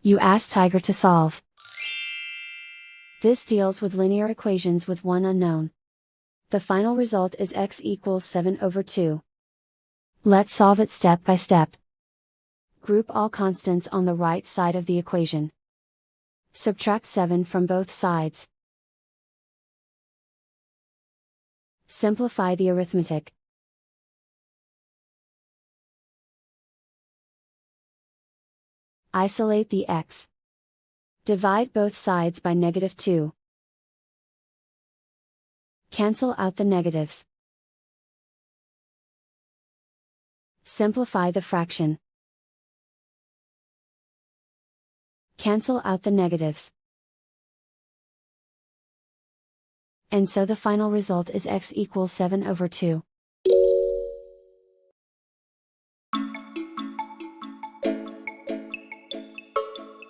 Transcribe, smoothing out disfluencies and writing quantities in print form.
You ask Tiger to solve. This deals with linear equations with one unknown. The final result is x equals 7/2. Let's solve it step by step. Group all constants on the right side of the equation. Subtract 7 from both sides. Simplify the arithmetic. Isolate the x. Divide both sides by -2. Cancel out the negatives. Simplify the fraction. Cancel out the negatives. And so the final result is x equals 7/2.